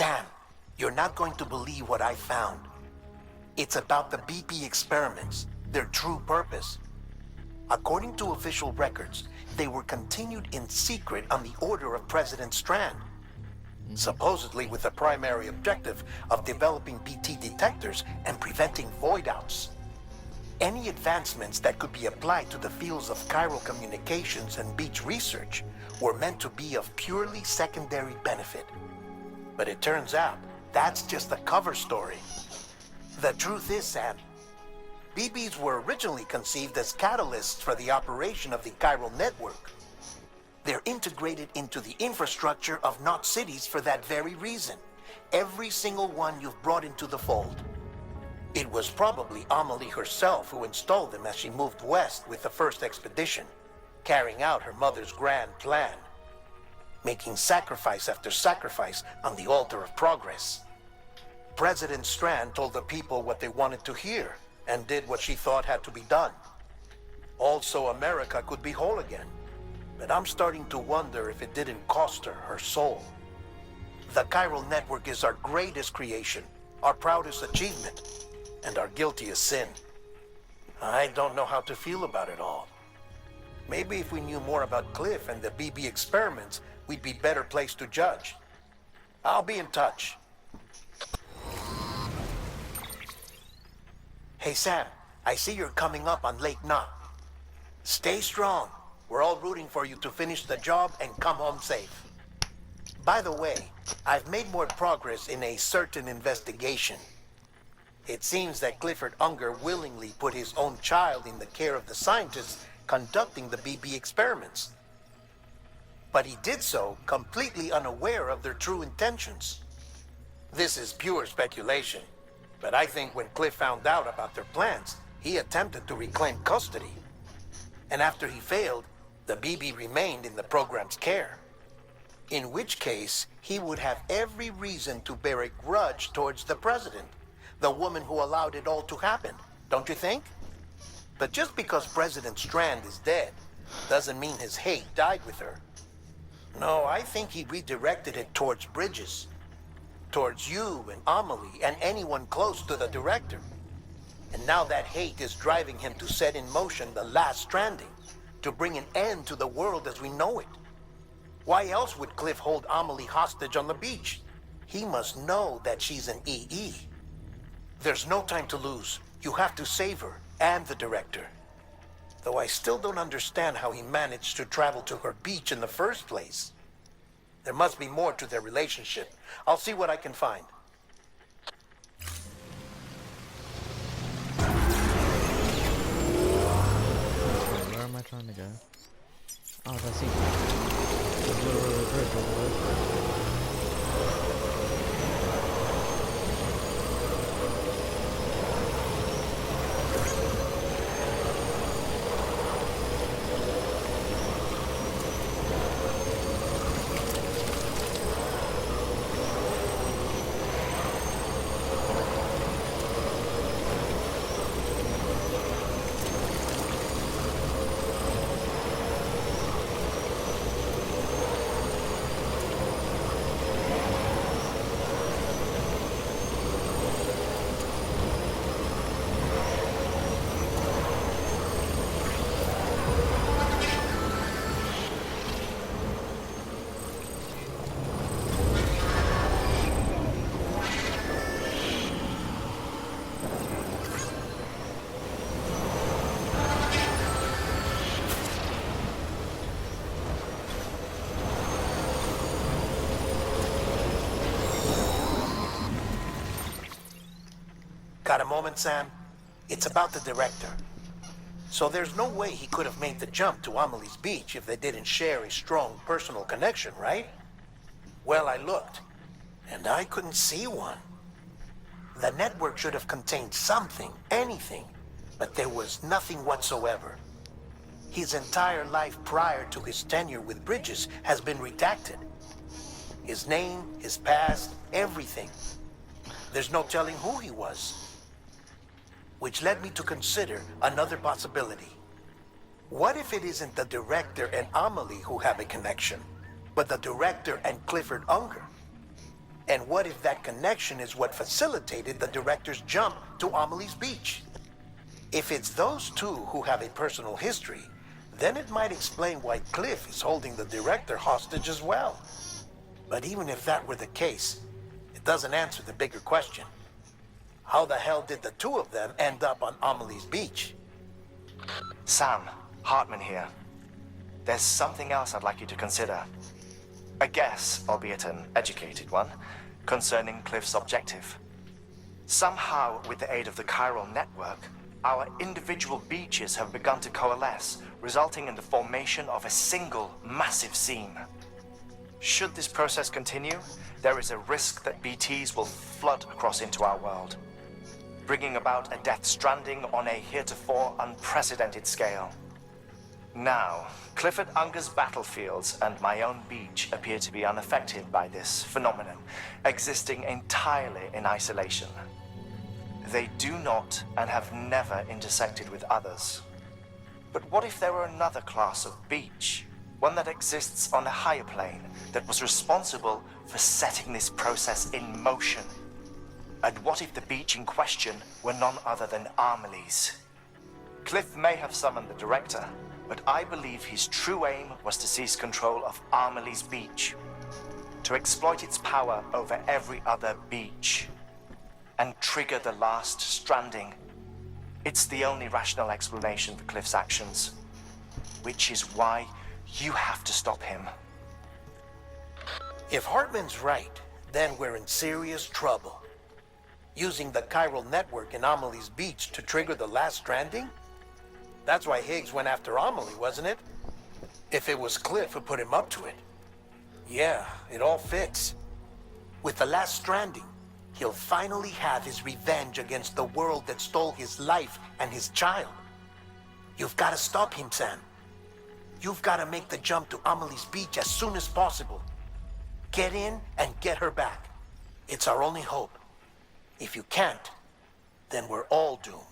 Sam, you're not going to believe what I found. It's about the BP experiments, their true purpose. According to official records, they were continued in secret on the order of President Strand, supposedly with the primary objective of developing BT detectors and preventing void-outs. Any advancements that could be applied to the fields of chiral communications and beach research were meant to be of purely secondary benefit. But it turns out, that's just a cover story. The truth is, Sam, BBs were originally conceived as catalysts for the operation of the chiral network. They're integrated into the infrastructure of Knot cities for that very reason. Every single one you've brought into the fold. It was probably Amelie herself who installed them as she moved west with the first expedition, carrying out her mother's grand plan, making sacrifice after sacrifice on the altar of progress. President Strand told the people what they wanted to hear and did what she thought had to be done. Also, America could be whole again. But I'm starting to wonder if it didn't cost her her soul. The chiral network is our greatest creation, our proudest achievement, and our guiltiest sin. I don't know how to feel about it all. Maybe if we knew more about Cliff and the BB experiments, we'd be better placed to judge. I'll be in touch. Hey Sam, I see you're coming up on Lake Knot. Stay strong. We're all rooting for you to finish the job and come home safe. By the way, I've made more progress in a certain investigation. It seems that Clifford Unger willingly put his own child in the care of the scientists conducting the BB experiments. But he did so completely unaware of their true intentions. This is pure speculation, but I think when Cliff found out about their plans, he attempted to reclaim custody. And after he failed, the BB remained in the program's care. In which case, he would have every reason to bear a grudge towards the president, the woman who allowed it all to happen, don't you think? But just because President Strand is dead, doesn't mean his hate died with her. No, I think he redirected it towards Bridges, towards you and Amelie and anyone close to the director. And now that hate is driving him to set in motion the last Stranding, to bring an end to the world as we know it. Why else would Cliff hold Amelie hostage on the beach? He must know that she's an EE. There's no time to lose. You have to save her and the director. Though I still don't understand how he managed to travel to her beach in the first place. There must be more to their relationship. I'll see what I can find. Where am I trying to go? Oh, that's it. There's a little bridge over there. Got a moment, Sam? It's about the director. So there's no way he could have made the jump to Amelie's beach if they didn't share a strong personal connection, right? Well, I looked, and I couldn't see one. The network should have contained something, anything, but there was nothing whatsoever. His entire life prior to his tenure with Bridges has been redacted. His name, his past, everything. There's no telling who he was. Which led me to consider another possibility. What if it isn't the director and Amelie who have a connection, but the director and Clifford Unger? And what if that connection is what facilitated the director's jump to Amelie's Beach? If it's those two who have a personal history, then it might explain why Cliff is holding the director hostage as well. But even if that were the case, it doesn't answer the bigger question. How the hell did the two of them end up on Amelie's Beach? Sam, Hartman here. There's something else I'd like you to consider. A guess, albeit an educated one, concerning Cliff's objective. Somehow, with the aid of the chiral network, our individual beaches have begun to coalesce, resulting in the formation of a single massive seam. Should this process continue, there is a risk that BTs will flood across into our world, bringing about a death stranding on a heretofore unprecedented scale. Now, Clifford Unger's battlefields and my own beach appear to be unaffected by this phenomenon, existing entirely in isolation. They do not and have never intersected with others. But what if there were another class of beach, one that exists on a higher plane, that was responsible for setting this process in motion? And what if the beach in question were none other than Amelie's? Cliff may have summoned the director, but I believe his true aim was to seize control of Amelie's Beach, to exploit its power over every other beach, and trigger the last stranding. It's the only rational explanation for Cliff's actions, which is why you have to stop him. If Hartman's right, then we're in serious trouble. Using the chiral network in Amelie's Beach to trigger the last stranding? That's why Higgs went after Amelie, wasn't it? If it was Cliff who put him up to it. Yeah, it all fits. With the last stranding, he'll finally have his revenge against the world that stole his life and his child. You've got to stop him, Sam. You've got to make the jump to Amelie's Beach as soon as possible. Get in and get her back. It's our only hope. If you can't, then we're all doomed.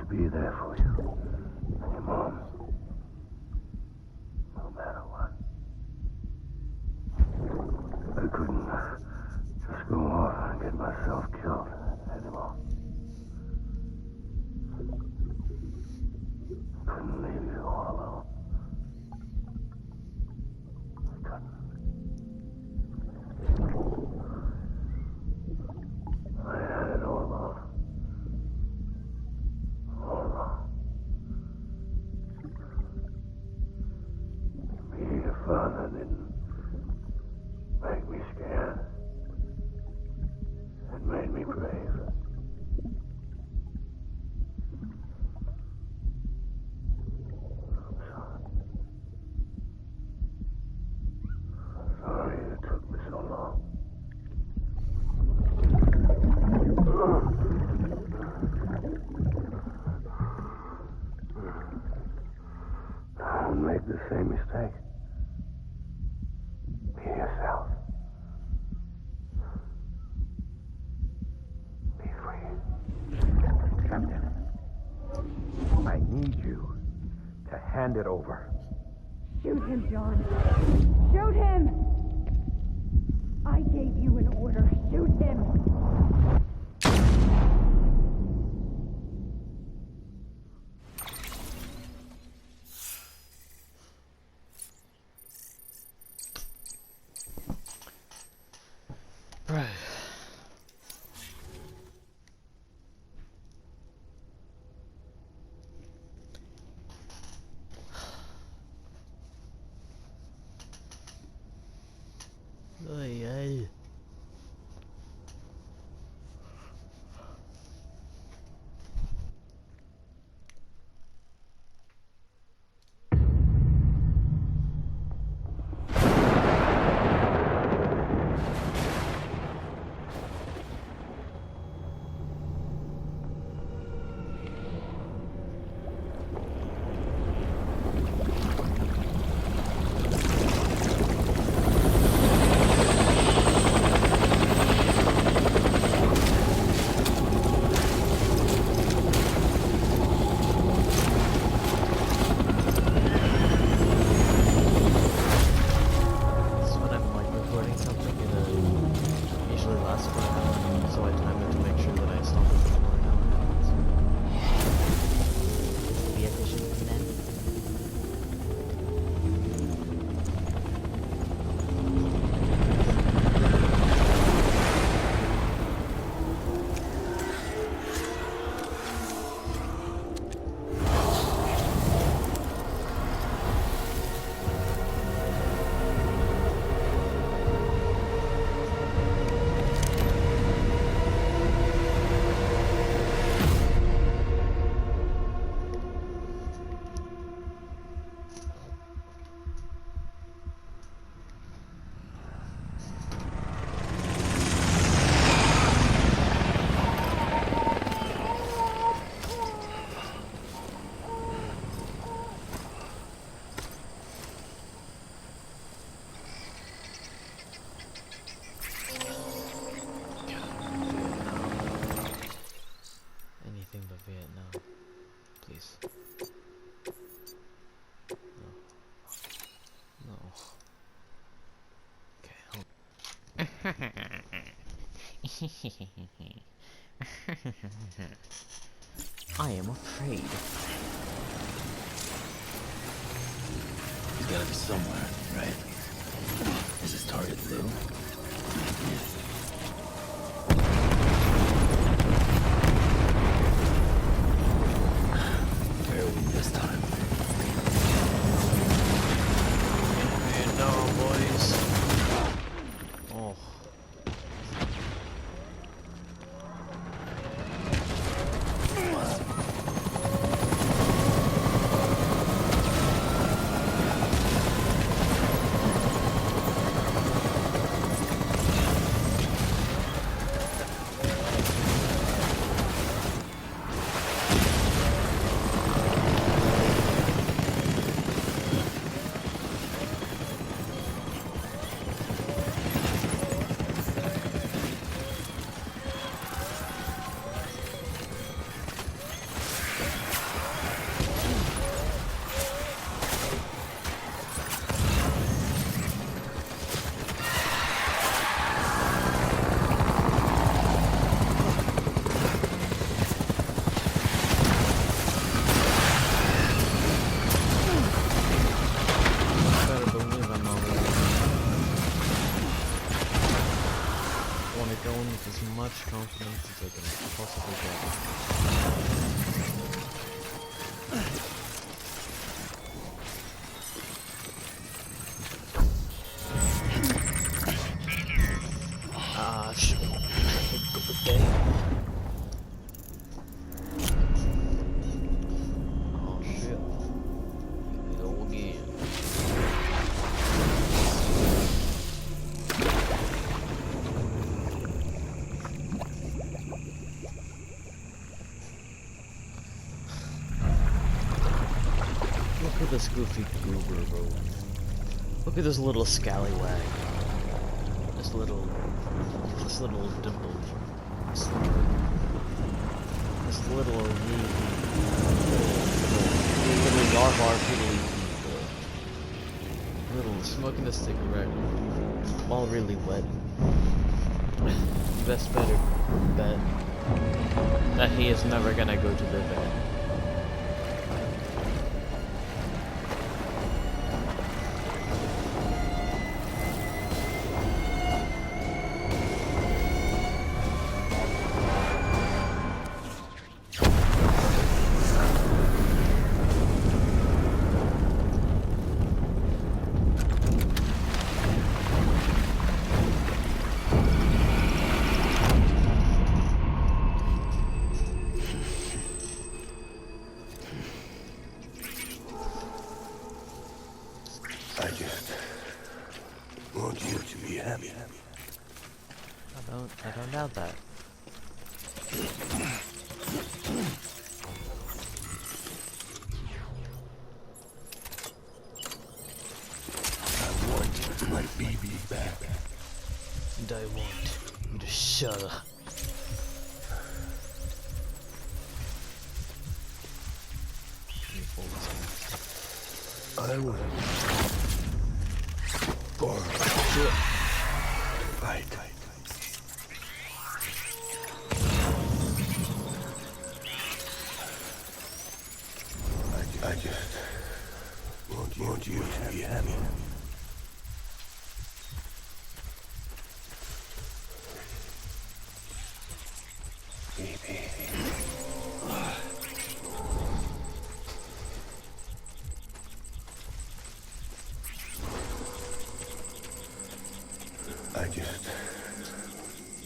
Be there for you and your mom, no matter what. I couldn't just go off and get myself killed anymore. Couldn't leave you all alone. I couldn't. I had it all along. Father didn't make me scared. It made me brave. I'm sorry. Sorry it took me so long. Don't make the same mistake. Be yourself. Be free. Captain, I need you to hand it over. Shoot him, John. Shoot him! I gave you an order. Shoot him! Ay, ay. So when I'm like recording something, it usually lasts for an hour, so I time it to make sure that I stop it before an hour happens. Be efficient, man. Anything but Vietnam, please. No. No. Okay. I am afraid. He's gotta be somewhere, right? Is his target blue? Where are we this time? Vietnam, boys. Oh. Better believe I'm not really. I want to go in with as much confidence as I can possibly get. Ah, shit. Okay. Oh, shit. Here we go again. Look at this goofy goober, bro. Look at this little scallywag. This little dimple. This little yarbar piddly little smoking a cigarette while really wet. Best better bet that he is never gonna go to the vet. want you to be happy. I don't doubt that. I want my baby back. And I want you to shut up. I will. For fight. I just want you to be happy. Baby. I just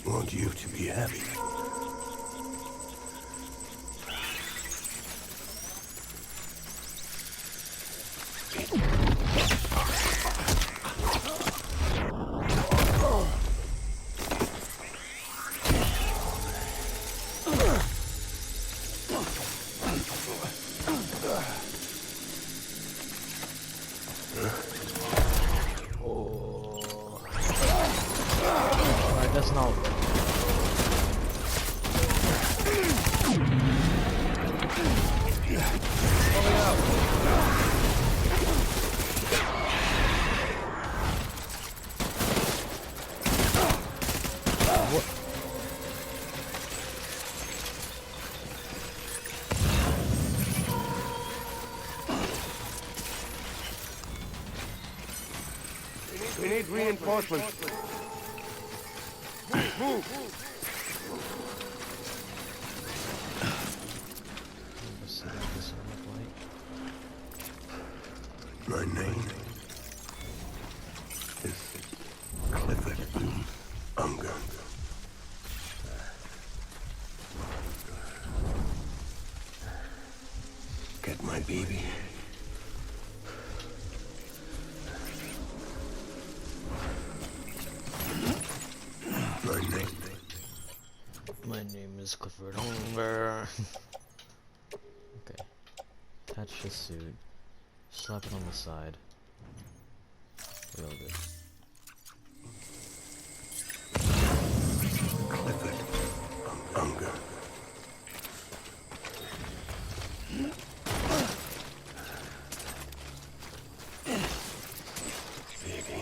want you to be happy. Alright, that's not. We need reinforcements. Move! My name is Clifford Unger. Get my baby. My name is Clifford Hunger. Okay. Attach the suit. Slap it on the side. Wield it. Clifford Unger. Baby.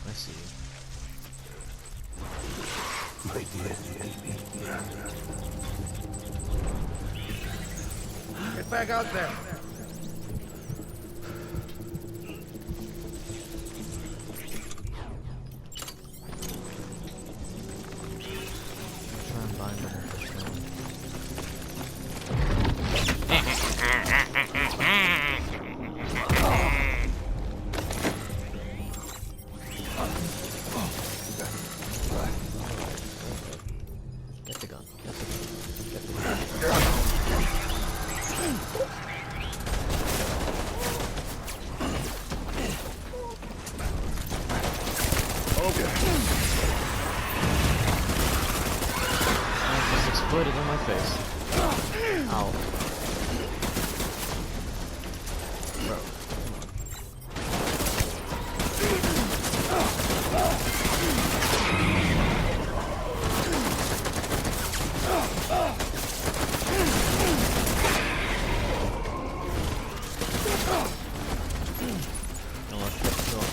I see you. My dear baby. Get back out there! Try and bind him with this one. Get the gun. Get the gun. I just exploded in my face. Ow. Bro.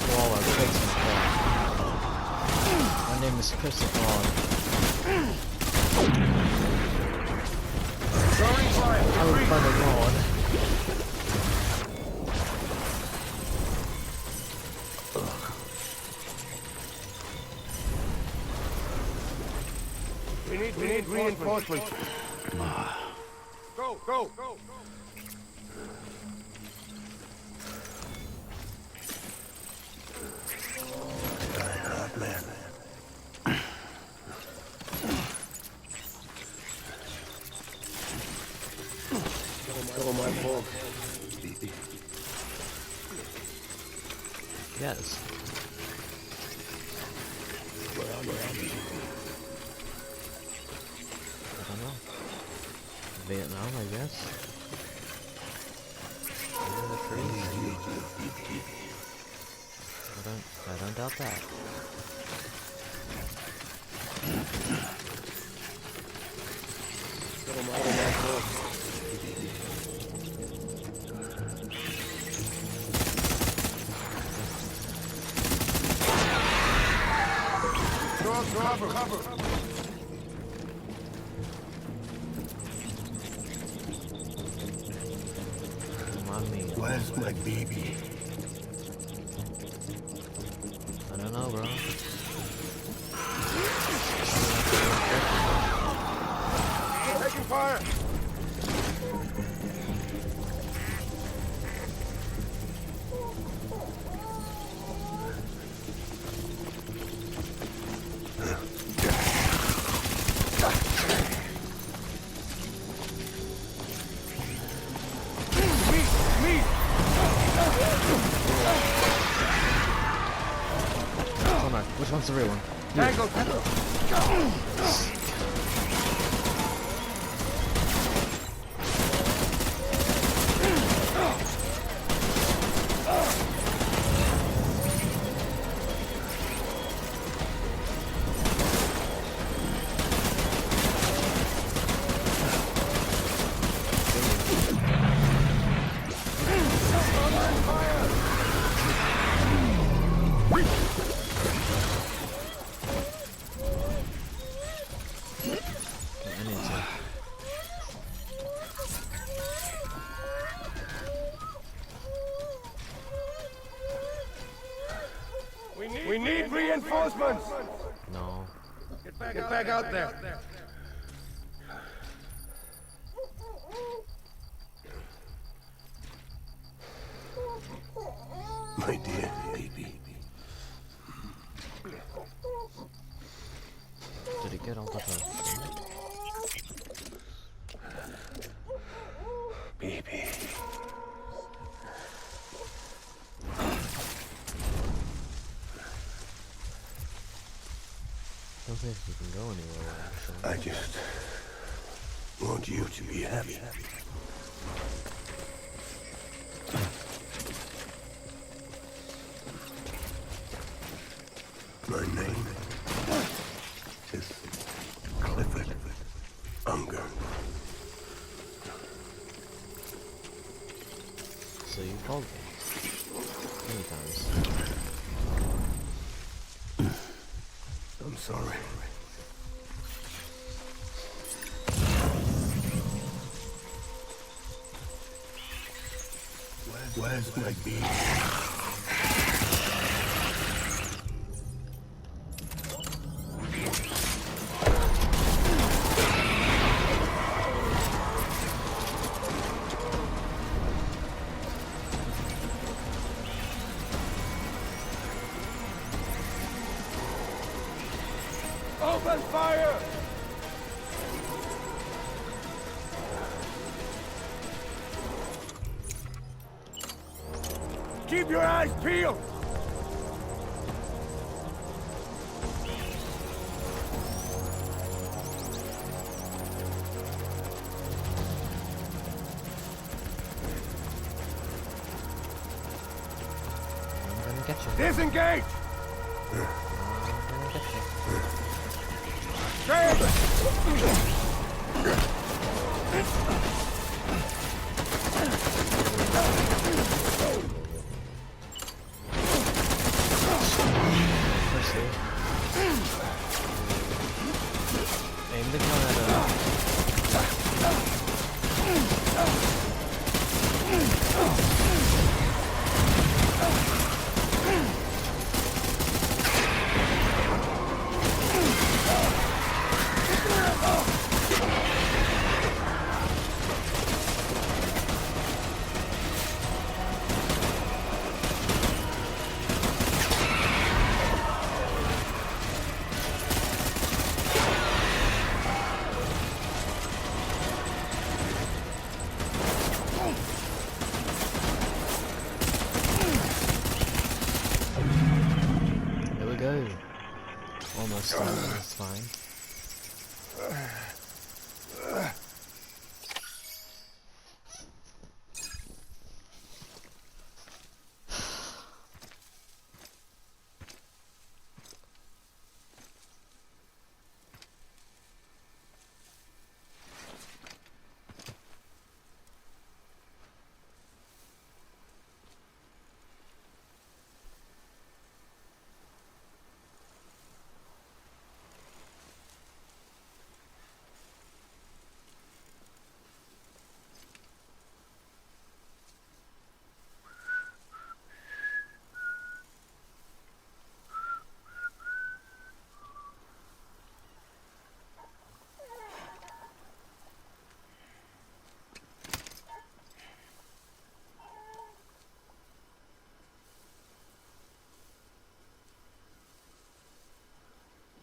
Throw all our face in the car. My name is Christopher. I would find a god. We need reinforcements. Go! Man. Go, my fault. Yes. I don't know. Vietnam, I guess. Under the trees. I don't doubt that. Cover! Mommy. Where's my baby? I don't know, bro. Taking fire! Which one's the real one? Tango! We need reinforcements! No. Get back out there! My dear baby. Did it get all the Baby. I don't think we can go anywhere, actually. I just want you to be happy. My name is Clifford Unger. So you called me. Many times. I'm sorry. Where's my baby? Open fire! Keep your eyes peeled! I'm gonna get you. Disengage! I'm gonna get you. Firstly, aim the gun at stuff, it's fine.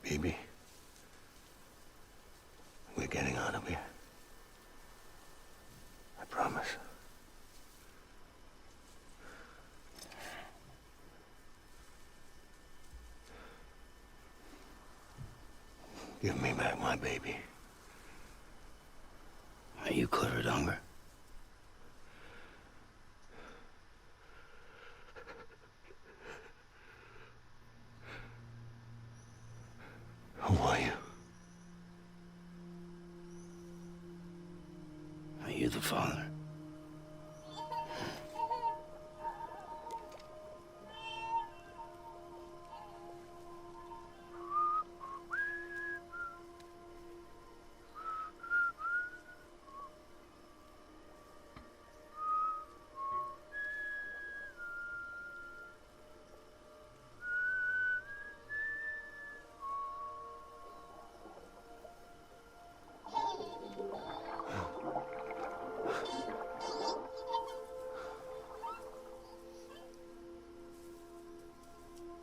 Baby, we're getting out of here. I promise. Give me back my baby. Are you cleared, hunger? Who are you? Are you the father?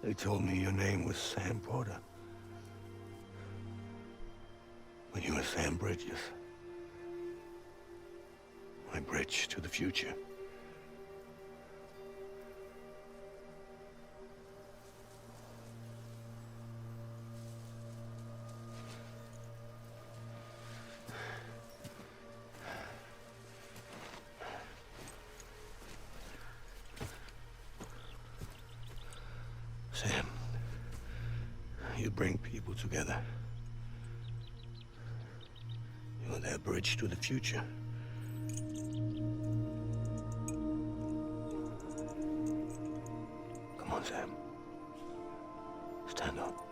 They told me your name was Sam Porter. But you were Sam Bridges. My bridge to the future. Sam, you bring people together. You're their bridge to the future. Come on, Sam. Stand up.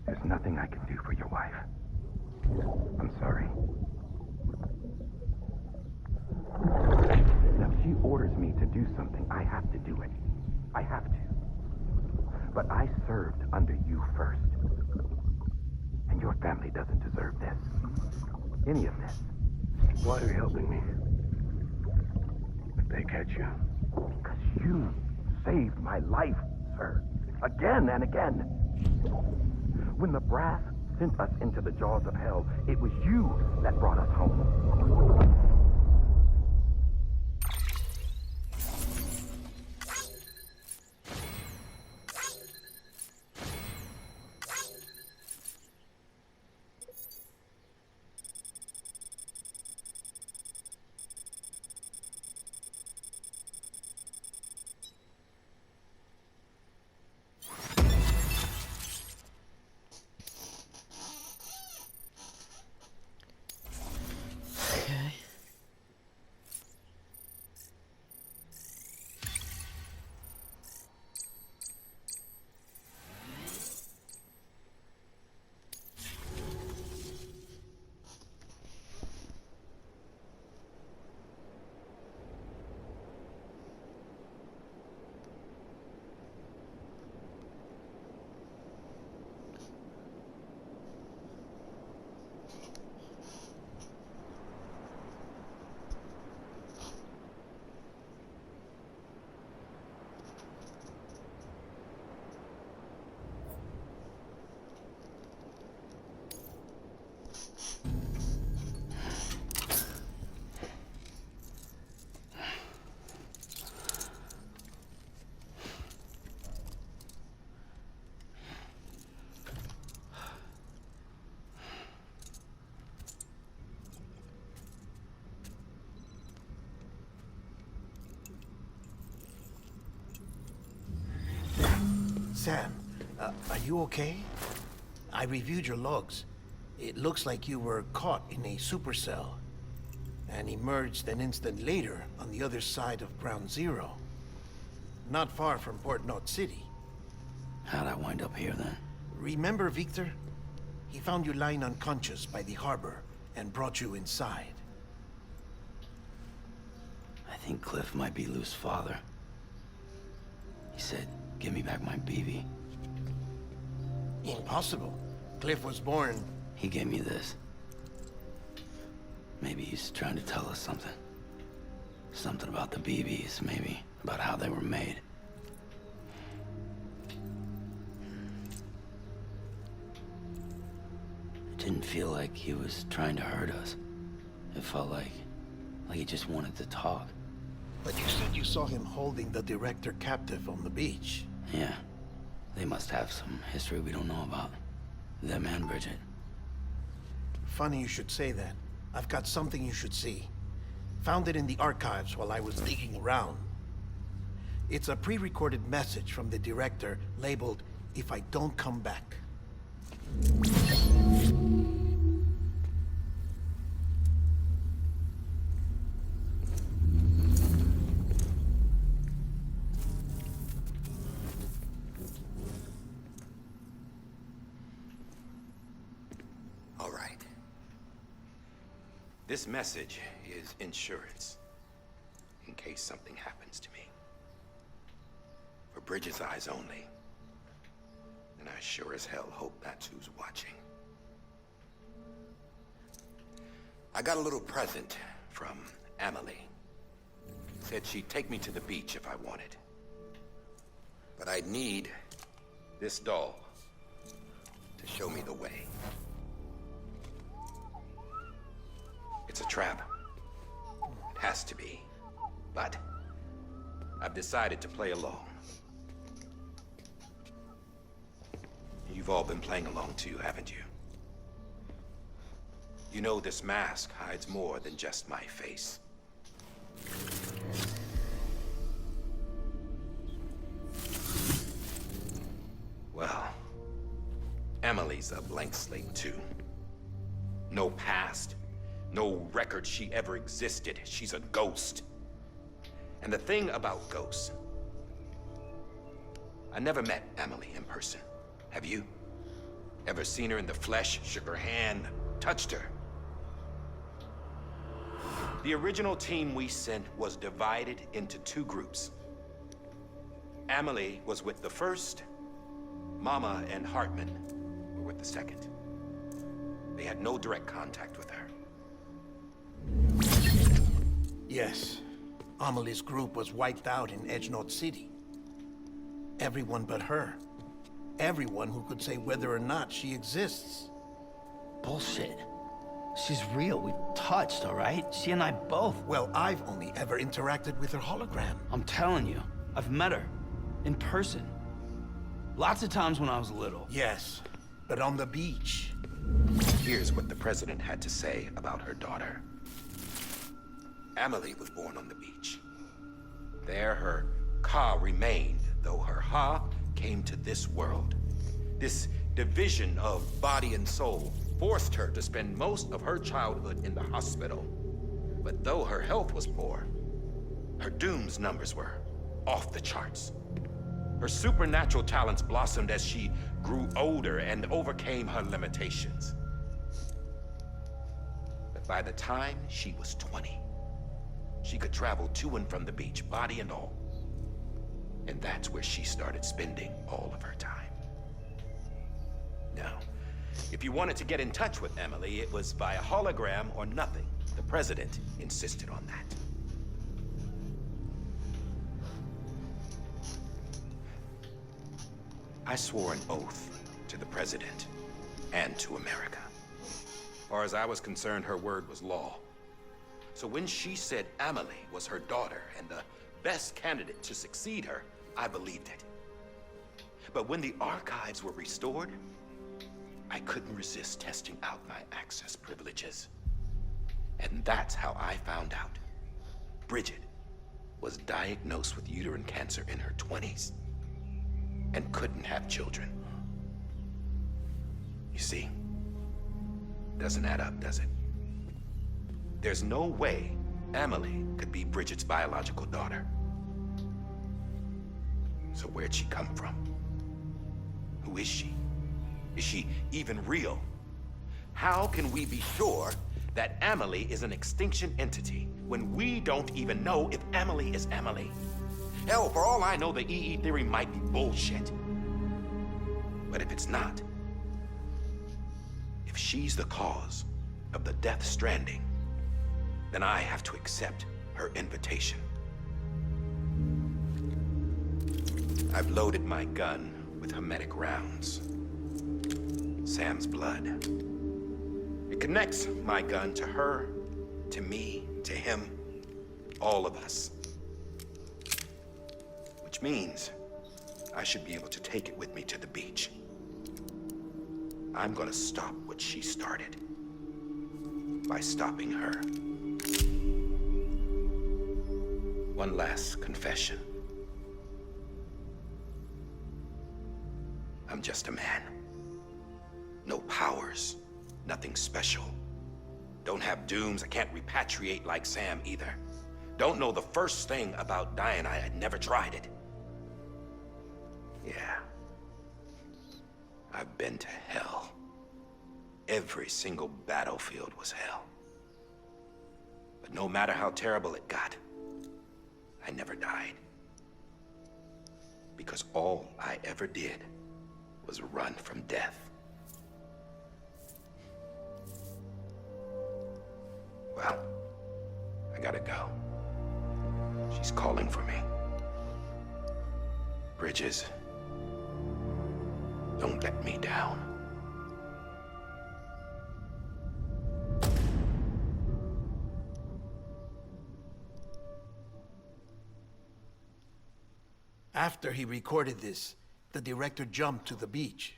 There's nothing I can do for your wife. I'm sorry. Now, if she orders me to do something, I have to do it. I have to. But I served under you first. And your family doesn't deserve this. Any of this. Why are you helping me? If they catch you. Because you saved my life, sir. Again and again. When the brass sent us into the jaws of hell, it was you that brought us home. Sam, are you okay? I reviewed your logs. It looks like you were caught in a supercell and emerged an instant later on the other side of Ground Zero. Not far from Port Knot City. How'd I wind up here then? Remember Victor? He found you lying unconscious by the harbor and brought you inside. I think Cliff might be Lou's father. He said, give me back my BB. Impossible. Cliff was born... He gave me this. Maybe he's trying to tell us something. Something about the BBs, maybe. About how they were made. It didn't feel like he was trying to hurt us. It felt like he just wanted to talk. But you said you saw him holding the director captive on the beach. Yeah. They must have some history we don't know about. Them and Bridget. Funny you should say that. I've got something you should see. Found it in the archives while I was digging around. It's a pre-recorded message from the director labeled, "If I don't come back." All right. This message is insurance, in case something happens to me. For Bridget's eyes only. And I sure as hell hope that's who's watching. I got a little present from Emily. Said she'd take me to the beach if I wanted. But I'd need this doll to show me the way. It's a trap. It has to be. But I've decided to play along. You've all been playing along too, haven't you? You know this mask hides more than just my face. Well, Emily's a blank slate too. No past. No record she ever existed. She's a ghost. And the thing about ghosts, I never met Emily in person. Have you? Ever seen her in the flesh, shook her hand, touched her? The original team we sent was divided into two groups. Emily was with the first. Mama and Hartman were with the second. They had no direct contact with her. Yes. Amelie's group was wiped out in Edge Knot City. Everyone but her. Everyone who could say whether or not she exists. Bullshit. She's real. We touched, all right? She and I both. Well, I've only ever interacted with her hologram. I'm telling you, I've met her. In person. Lots of times when I was little. Yes, but on the beach. Here's what the president had to say about her daughter. Emily was born on the beach. There her Ka remained, though her Ha came to this world. This division of body and soul forced her to spend most of her childhood in the hospital. But though her health was poor, her Doom's numbers were off the charts. Her supernatural talents blossomed as she grew older and overcame her limitations. But by the time she was 20, she could travel to and from the beach, body and all. And that's where she started spending all of her time. Now, if you wanted to get in touch with Emily, it was via hologram or nothing. The president insisted on that. I swore an oath to the president and to America. As far as I was concerned, her word was law. So when she said Emily was her daughter and the best candidate to succeed her, I believed it. But when the archives were restored, I couldn't resist testing out my access privileges. And that's how I found out. Bridget was diagnosed with uterine cancer in her 20s. and couldn't have children. You see, doesn't add up, does it? There's no way Amelie could be Bridget's biological daughter. So where'd she come from? Who is she? Is she even real? How can we be sure that Amelie is an extinction entity when we don't even know if Amelie is Amelie? Hell, for all I know, the EE theory might be bullshit. But if it's not, if she's the cause of the death stranding, then I have to accept her invitation. I've loaded my gun with hermetic rounds. Sam's blood. It connects my gun to her, to me, to him, all of us. Which means I should be able to take it with me to the beach. I'm gonna stop what she started by stopping her. One last confession. I'm just a man. No powers, nothing special. Don't have dooms, I can't repatriate like Sam either. Don't know the first thing about dying, I had never tried it. Yeah. I've been to hell. Every single battlefield was hell. But no matter how terrible it got, I never died. Because all I ever did was run from death. Well, I gotta go. She's calling for me. Bridges, don't let me down. After he recorded this, the director jumped to the beach.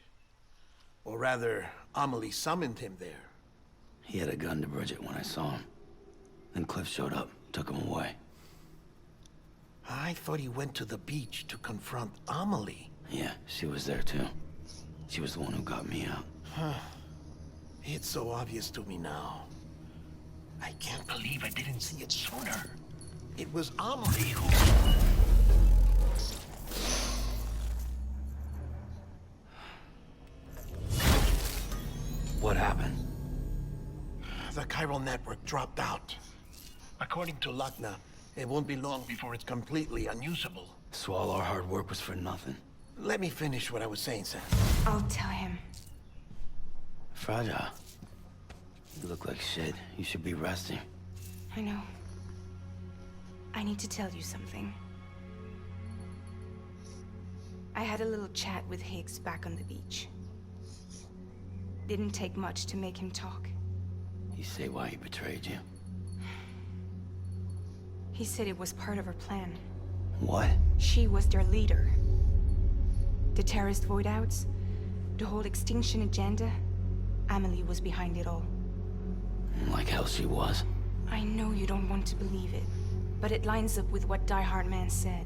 Or rather, Amelie summoned him there. He had a gun to Bridget when I saw him. Then Cliff showed up, took him away. I thought he went to the beach to confront Amelie. Yeah, she was there too. She was the one who got me out. It's so obvious to me now. I can't believe I didn't see it sooner. It was Amelie who... What happened? The chiral network dropped out. According to Lakna, it won't be long before it's completely unusable. So all our hard work was for nothing. Let me finish what I was saying, Sam. I'll tell him. Fragile. You look like shit. You should be resting. I know. I need to tell you something. I had a little chat with Higgs back on the beach. Didn't take much to make him talk. You say why he betrayed you? He said it was part of her plan. What? She was their leader. The terrorist void-outs, the whole extinction agenda, Amelie was behind it all. Like hell she was. I know you don't want to believe it, but it lines up with what Die Hard Man said.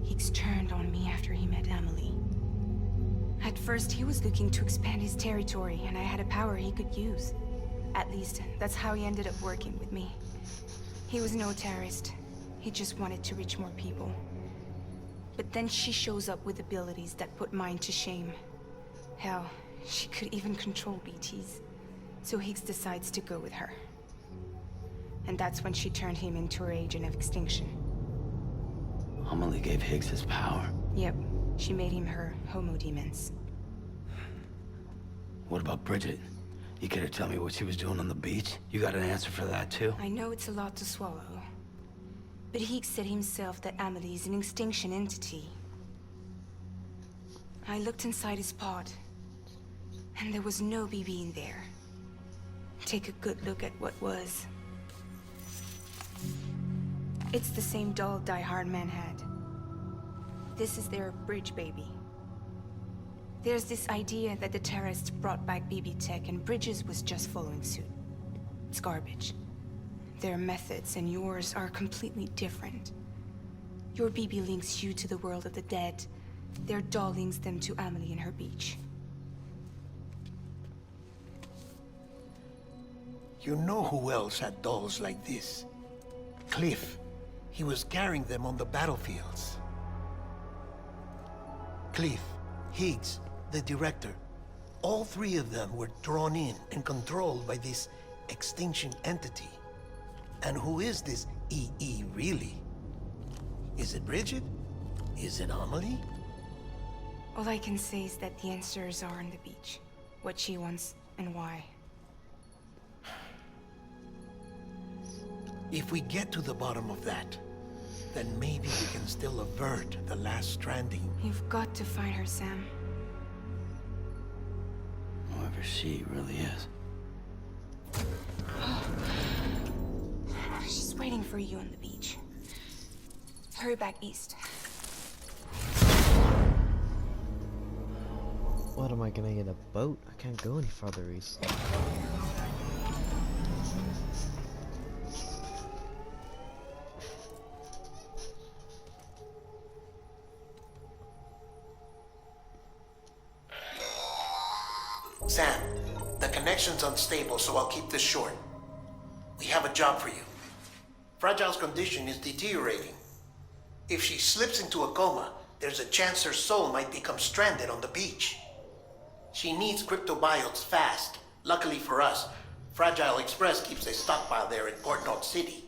Higgs turned on me after he met Amelie. At first, he was looking to expand his territory, and I had a power he could use. At least, that's how he ended up working with me. He was no terrorist. He just wanted to reach more people. But then she shows up with abilities that put mine to shame. Hell, she could even control BTs. So Higgs decides to go with her. And that's when she turned him into her agent of extinction. Amelie gave Higgs his power. Yep, she made him her Homo Demens. What about Bridget? You care to tell me what she was doing on the beach? You got an answer for that too? I know it's a lot to swallow. But Higgs said himself that Amelie is an extinction entity. I looked inside his pod, and there was no BB in there. Take a good look at what was. It's the same doll Die Hard Man had. This is their bridge baby. There's this idea that the terrorists brought back BB tech and Bridges was just following suit. It's garbage. Their methods and yours are completely different. Your BB links you to the world of the dead, Their doll links them to Amelie and her beach. You know who else had dolls like this? Cliff. He was carrying them on the battlefields. Cliff, Higgs, the director. All three of them were drawn in and controlled by this extinction entity. And who is this EE really? Is it Bridget? Is it Amelie? All I can say is that the answers are on the beach. What she wants and why. If we get to the bottom of that, then maybe we can still avert the last stranding. You've got to find her, Sam. Whoever she really is. She's waiting for you on the beach. Hurry back east. What, am I gonna get a boat? I can't go any farther east. Sam, the connection's unstable, so I'll keep this short. We have a job for you. Fragile's condition is deteriorating. If she slips into a coma, there's a chance her soul might become stranded on the beach. She needs cryptobiotes fast. Luckily for us, Fragile Express keeps a stockpile there in Port North City.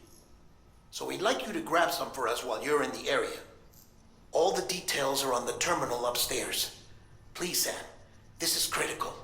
So we'd like you to grab some for us while you're in the area. All the details are on the terminal upstairs. Please, Sam, this is critical.